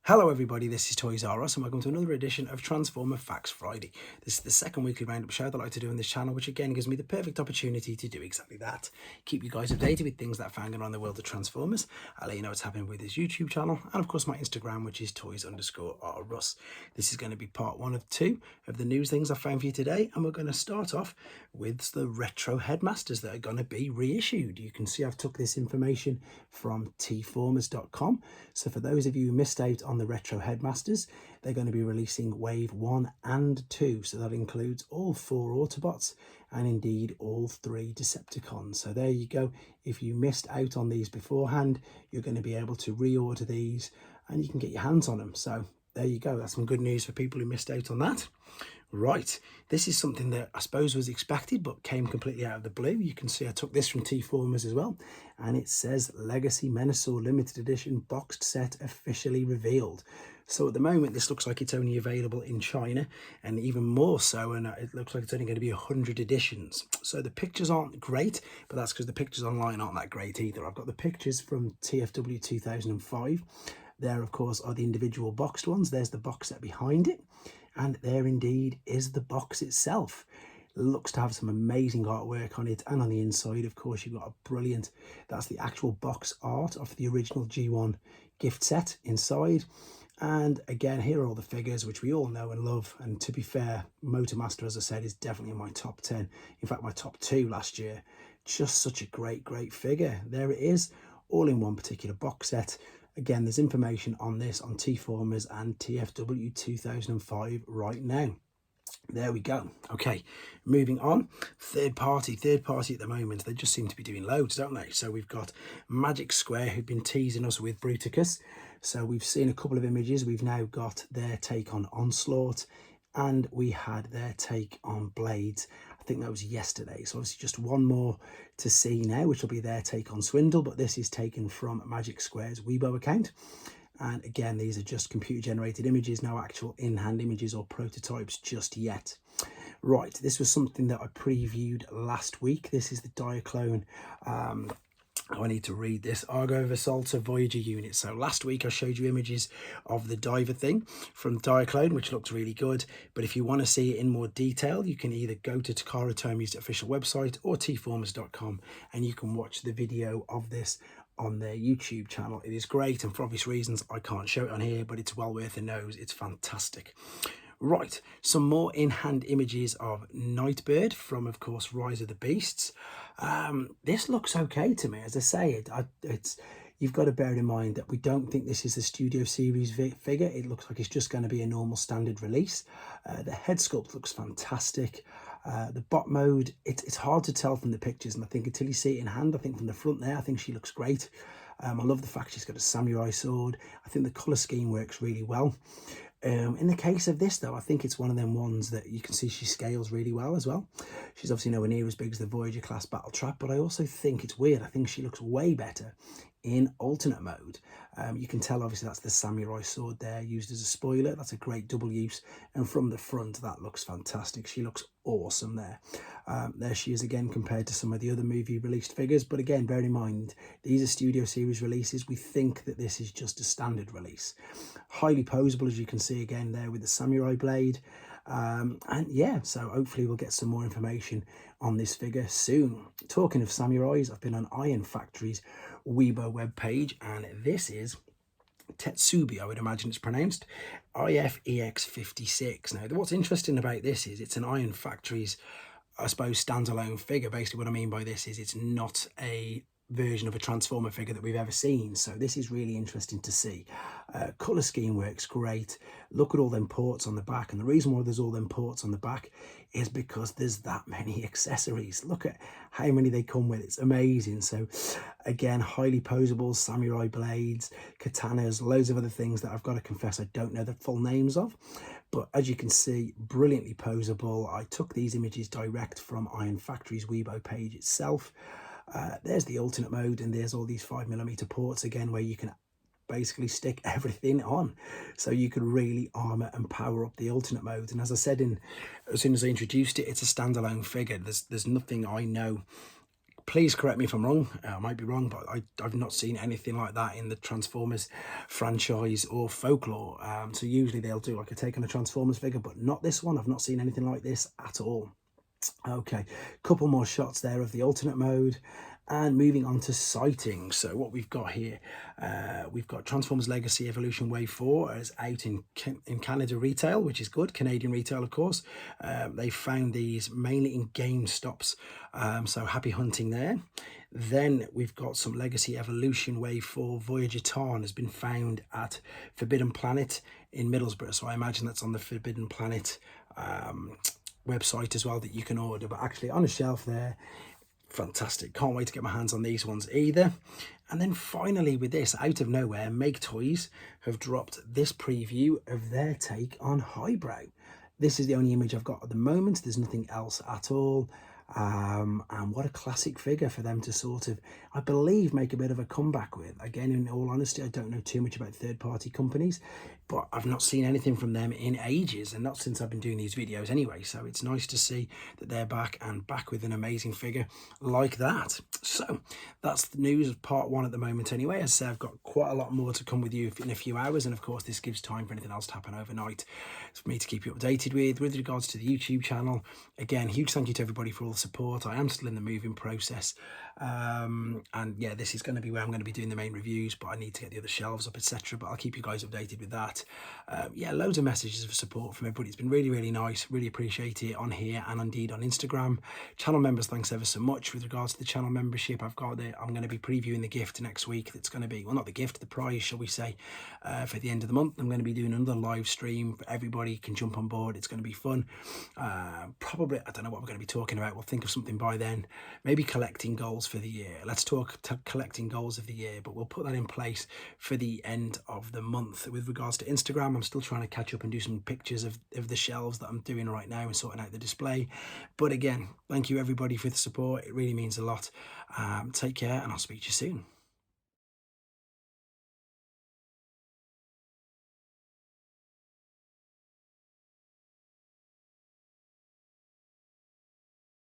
Hello everybody, this is Toys R Us and welcome to another edition of Transformer Facts Friday. This is the second weekly roundup show that I like to do on this channel, which again gives me the perfect opportunity to do exactly that. Keep you guys updated with things that I found around the world of Transformers. I'll let you know what's happening with this YouTube channel and of course my Instagram, which is toys_r_us. This is going to be part one of two of the news things I found for you today, and we're going to start off with the retro headmasters that are going to be reissued. You can see I've took this information from tformers.com. So for those of you who missed out on the retro headmasters, they're going to be releasing wave 1 and 2, so that includes all 4 Autobots and indeed all 3 Decepticons. So there you go. If you missed out on these beforehand, you're going to be able to reorder these and you can get your hands on them. So there you go. That's some good news for people who missed out on that. Right, this is something that I suppose was expected but came completely out of the blue. You can see I took this from T-Formers as well, and it says Legacy Menasor Limited Edition boxed set officially revealed. So at the moment this looks like it's only available in China, and even more so, and it looks like it's only going to be 100 editions. So the pictures aren't great, but that's because the pictures online aren't that great either. I've got the pictures from TFW 2005. There, of course, are the individual boxed ones. There's the box set behind it. And there indeed is the box itself. It looks to have some amazing artwork on it. And on the inside, of course, you've got a brilliant, that's the actual box art of the original G1 gift set inside. And again, here are all the figures, which we all know and love. And to be fair, Motormaster, as I said, is definitely in my top 10. In fact, my top 2 last year. Just such a great figure. There it is, all in one particular box set. Again, there's information on this on T-Formers and TFW 2005 right now. There we go. Okay, moving on. Third party at the moment. They just seem to be doing loads, don't they? So we've got Magic Square, who've been teasing us with Bruticus. So we've seen a couple of images. We've now got their take on Onslaught, and we had their take on Blades. I think that was yesterday. So obviously just one more to see now, which will be their take on Swindle, but this is taken from Magic Square's Weibo account. And again, these are just computer generated images, no actual in-hand images or prototypes just yet. Right, this was something that I previewed last week. This is the Diaclone I need to read this. Argo Vasalta Voyager unit. So last week I showed you images of the diver thing from Diaclone, which looked really good. But if you want to see it in more detail, you can either go to Takara Tomi's official website or tformers.com, and you can watch the video of this on their YouTube channel. It is great, and for obvious reasons I can't show it on here, but it's well worth a nose. It's fantastic. Right, some more in-hand images of Nightbird from, of course, Rise of the Beasts. This looks okay to me. As I say, it's you've got to bear in mind that we don't think this is a Studio Series figure. It looks like it's just going to be a normal standard release. The head sculpt looks fantastic. The bot mode, it's hard to tell from the pictures, and I think until you see it in hand, I think from the front there, I think she looks great. I love the fact she's got a samurai sword. I think the colour scheme works really well. In the case of this, though, I think it's one of them ones that you can see she scales really well as well. She's obviously nowhere near as big as the Voyager class battle trap, but I also think it's weird. I think she looks way better in alternate mode. You can tell, obviously, that's the samurai sword there used as a spoiler. That's a great double use. And from the front, that looks fantastic. She looks awesome there. There she is again compared to some of the other movie released figures. But again, bear in mind, these are Studio Series releases. We think that this is just a standard release. Highly posable, as you can see again there with the samurai blade. And yeah, so hopefully we'll get some more information on this figure soon. Talking of samurais, I've been on Iron Factory's Weibo webpage, and this is Tetsubi, I would imagine it's pronounced, IFEX56. Now, what's interesting about this is it's an Iron Factory's, I suppose, standalone figure. Basically, what I mean by this is it's not a version of a Transformer figure that we've ever seen, so this is really interesting to see. Colour scheme works great. Look at all them ports on the back, and the reason why there's all them ports on the back is because there's that many accessories. Look at how many they come with. It's amazing. So again, highly posable samurai blades, katanas, loads of other things that I've got to confess I don't know the full names of, but as you can see, brilliantly posable. I took these images direct from Iron Factory's Weibo page itself. There's the alternate mode, and there's all these 5mm ports again where you can basically stick everything on, so you could really armor and power up the alternate mode. And as I said, as soon as I introduced it, it's a standalone figure. There's nothing I know Please correct me if I'm wrong. I might be wrong, but I've not seen anything like that in the Transformers franchise or folklore. So usually they'll do like a take on a Transformers figure, but not this one. I've not seen anything like this at all. Okay, couple more shots there of the alternate mode. And moving on to sightings. So what we've got here, we've got Transformers Legacy Evolution Wave 4 as out in Canada retail, which is good. Canadian retail, of course. They found these mainly in GameStops, so happy hunting there. Then we've got some Legacy Evolution Wave 4 Voyager Tarn has been found at Forbidden Planet in Middlesbrough. So I imagine that's on the Forbidden Planet website as well that you can order, but actually on a shelf there. Fantastic. Can't wait to get my hands on these ones either. And then finally with this, out of nowhere, Maketoys have dropped this preview of their take on Highbrow. This is the only image I've got at the moment. There's nothing else at all. And what a classic figure for them to sort of, I believe, make a bit of a comeback with. Again, in all honesty, I don't know too much about third-party companies, but I've not seen anything from them in ages, and not since I've been doing these videos anyway. So it's nice to see that they're back, and back with an amazing figure like that. So that's the news of part one at the moment anyway. As I say, I've got quite a lot more to come with you in a few hours, and of course this gives time for anything else to happen overnight for me to keep you updated with regards to the YouTube channel. Again, huge thank you to everybody for all the support. I am still in the moving process, and yeah, this is going to be where I'm going to be doing the main reviews, but I need to get the other shelves up, etc. But I'll keep you guys updated with that. Yeah, loads of messages of support from everybody. It's been really, really nice. Really appreciate it on here and indeed on Instagram. Channel members, thanks ever so much. With regards to the channel membership, I've got it. I'm going to be previewing the gift next week. That's going to be, well, not the gift, the prize, shall we say, for the end of the month. I'm going to be doing another live stream. Everybody can jump on board. It's going to be fun. Probably, I don't know what we're going to be talking about. We'll think of something by then. Maybe collecting goals for the year. Let's talk collecting goals of the year, but we'll put that in place for the end of the month. With regards to Instagram, I'm still trying to catch up and do some pictures of the shelves that I'm doing right now and sorting out the display. But again, thank you everybody for the support. It really means a lot. Take care, and I'll speak to you soon.